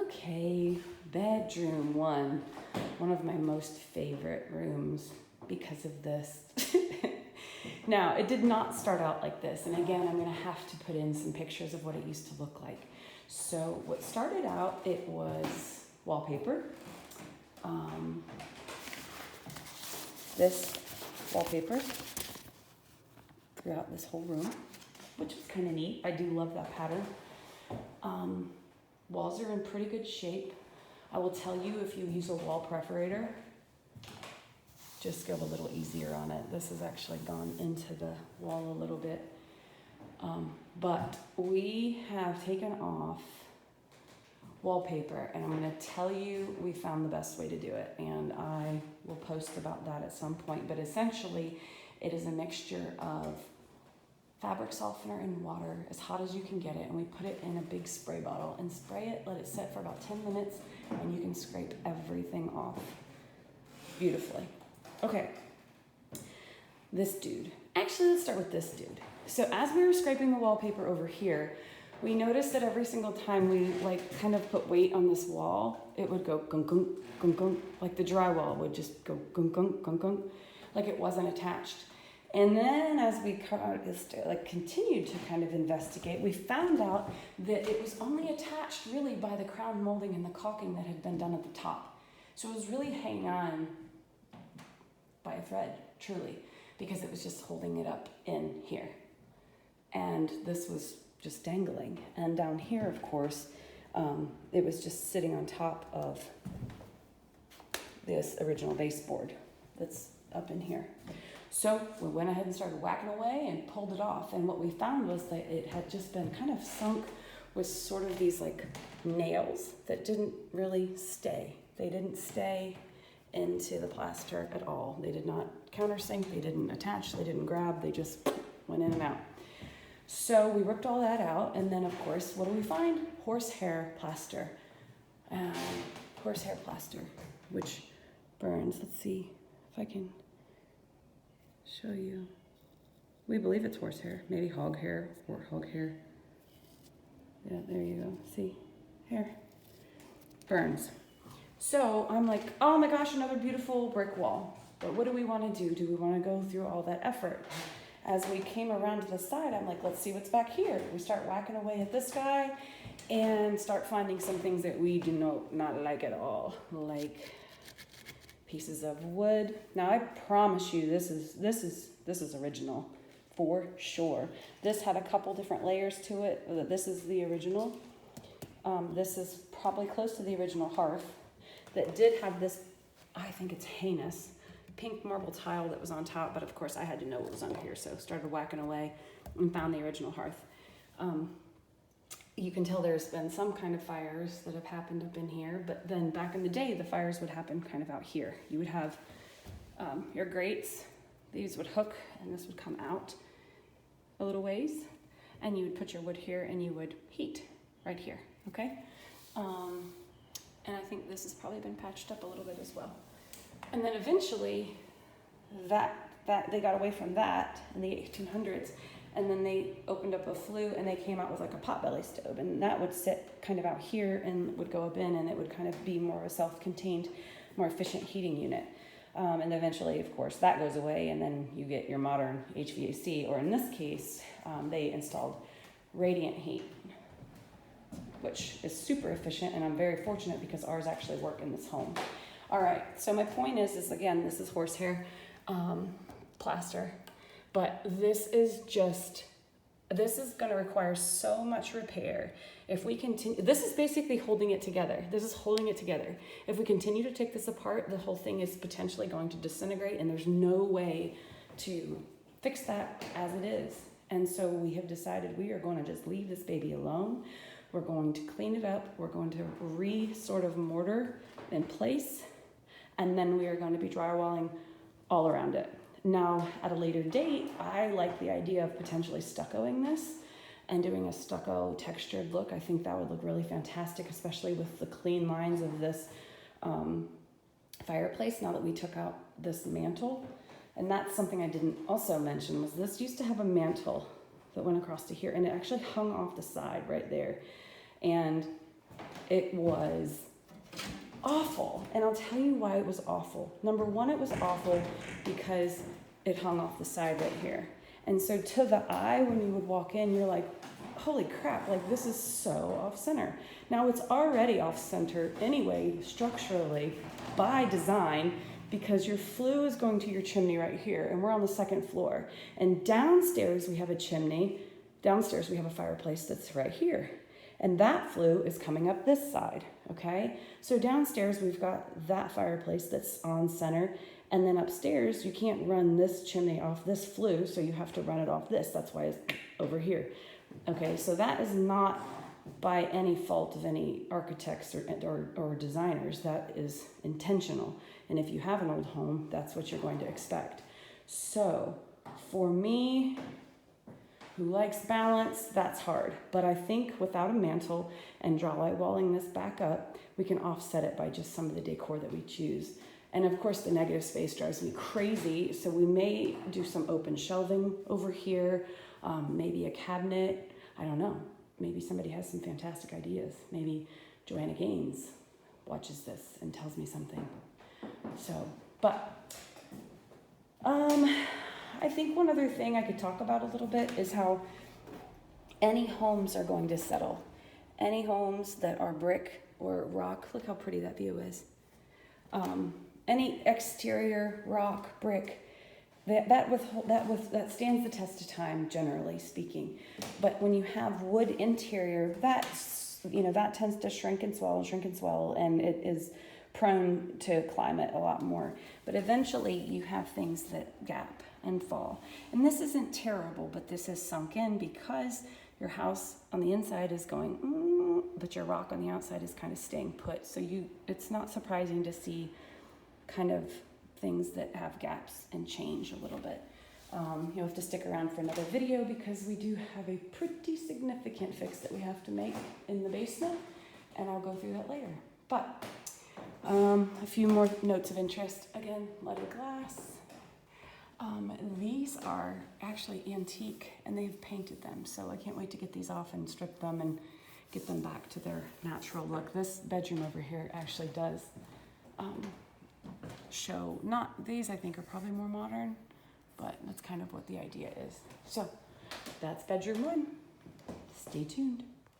Okay, bedroom one of my most favorite rooms because of this. Now, it did not start out like this, and again, I'm gonna have to put in some pictures of what it used to look like. So what started out, it was wallpaper. This wallpaper throughout this whole room, which is kind of neat. I do love that pattern. Walls are in pretty good shape. I will tell you, if you use a wall perforator, just go a little easier on it. This has actually gone into the wall a little bit. But we have taken off wallpaper, and I'm gonna tell you, we found the best way to do it, and I will post about that at some point. But essentially, it is a mixture of fabric softener and water, as hot as you can get it, and we put it in a big spray bottle and spray it, let it set for about 10 minutes, and you can scrape everything off beautifully. Okay, this dude. Actually, let's start with this dude. So as we were scraping the wallpaper over here, we noticed that every single time we kind of put weight on this wall, it would go gunk gunk gunk gunk, like the drywall would just go gunk gunk gunk gunk, like it wasn't attached. And then as we continued to kind of investigate, we found out that it was only attached really by the crown molding and the caulking that had been done at the top. So it was really hanging on by a thread, truly, because it was just holding it up in here. And this was just dangling. And down here, of course, it was just sitting on top of this original baseboard that's up in here. So we went ahead and started whacking away and pulled it off. And what we found was that it had just been kind of sunk with sort of these nails that didn't really stay. They didn't stay into the plaster at all. They did not countersink, they didn't attach, they didn't grab, they just went in and out. So we ripped all that out, and then of course, what do we find? Horsehair plaster. Horsehair plaster, which burns. Let's see if I can show you. We believe it's horsehair, maybe hog hair or hog hair. Yeah, there you go. See, hair burns. So I'm like, oh my gosh, another beautiful brick wall. But what do we want to do? Do we want to go through all that effort? As we came around to the side, I'm like, let's see what's back here. We start whacking away at this guy and start finding some things that we do not like at all, like pieces of wood. Now I promise you, this is original for sure. This had a couple different layers to it. This is the original. This is probably close to the original hearth that did have this, I think it's heinous, pink marble tile that was on top, but of course I had to know what was under here, so started whacking away and found the original hearth. You can tell there's been some kind of fires that have happened up in here, but then back in the day, the fires would happen kind of out here. You would have your grates, these would hook, and this would come out a little ways, and you would put your wood here, and you would heat right here, okay? And I think this has probably been patched up a little bit as well. And then eventually, that they got away from that in the 1800s, and then they opened up a flue and they came out with like a potbelly stove, and that would sit kind of out here and would go up in, and it would kind of be more of a self-contained, more efficient heating unit. And eventually, of course, that goes away, and then you get your modern HVAC, or in this case, they installed radiant heat, which is super efficient, and I'm very fortunate because ours actually work in this home. All right, so my point is again, this is horsehair plaster, but this is going to require so much repair. If we continue, this is basically holding it together. This is holding it together. If we continue to take this apart, the whole thing is potentially going to disintegrate, and there's no way to fix that as it is. And so we have decided we are going to just leave this baby alone. We're going to clean it up. We're going to sort of mortar in place, and then we are going to be drywalling all around it. Now, at a later date, I like the idea of potentially stuccoing this and doing a stucco textured look. I think that would look really fantastic, especially with the clean lines of this fireplace now that we took out this mantle. And that's something I didn't also mention, was this used to have a mantle that went across to here, and it actually hung off the side right there. And it was awful. And I'll tell you why it was awful. Number one, it was awful because it hung off the side right here. And so to the eye, when you would walk in, you're like, holy crap, like this is so off center. Now it's already off center anyway, structurally, by design, because your flue is going to your chimney right here, and we're on the second floor. And downstairs we have a chimney, downstairs we have a fireplace that's right here. And that flue is coming up this side, okay? So downstairs we've got that fireplace that's on center, and then upstairs you can't run this chimney off this flue, so you have to run it off this. That's why it's over here. Okay, so that is not by any fault of any architects or designers. That is intentional. And if you have an old home, that's what you're going to expect. So for me, who likes balance, that's hard. But I think without a mantle and drywalling walling this back up, we can offset it by just some of the decor that we choose. And of course, the negative space drives me crazy. So we may do some open shelving over here, maybe a cabinet. I don't know. Maybe somebody has some fantastic ideas. Maybe Joanna Gaines watches this and tells me something. So, but I think one other thing I could talk about a little bit is how any homes are going to settle. Any homes that are brick or rock, look how pretty that view is. Any exterior rock, brick, that stands the test of time, generally speaking. But when you have wood interior, that tends to shrink and swell, and it is prone to climate a lot more. But eventually you have things that gap and fall. And this isn't terrible, but this has sunk in because your house on the inside is going, but your rock on the outside is kind of staying put. So it's not surprising to see kind of things that have gaps and change a little bit. You'll have to stick around for another video because we do have a pretty significant fix that we have to make in the basement, and I'll go through that later. But a few more notes of interest. Again, leaded glass. These are actually antique, and they've painted them, so I can't wait to get these off and strip them and get them back to their natural look. This bedroom over here actually does show, not these I think are probably more modern, but that's kind of what the idea is. So that's bedroom 1. Stay tuned.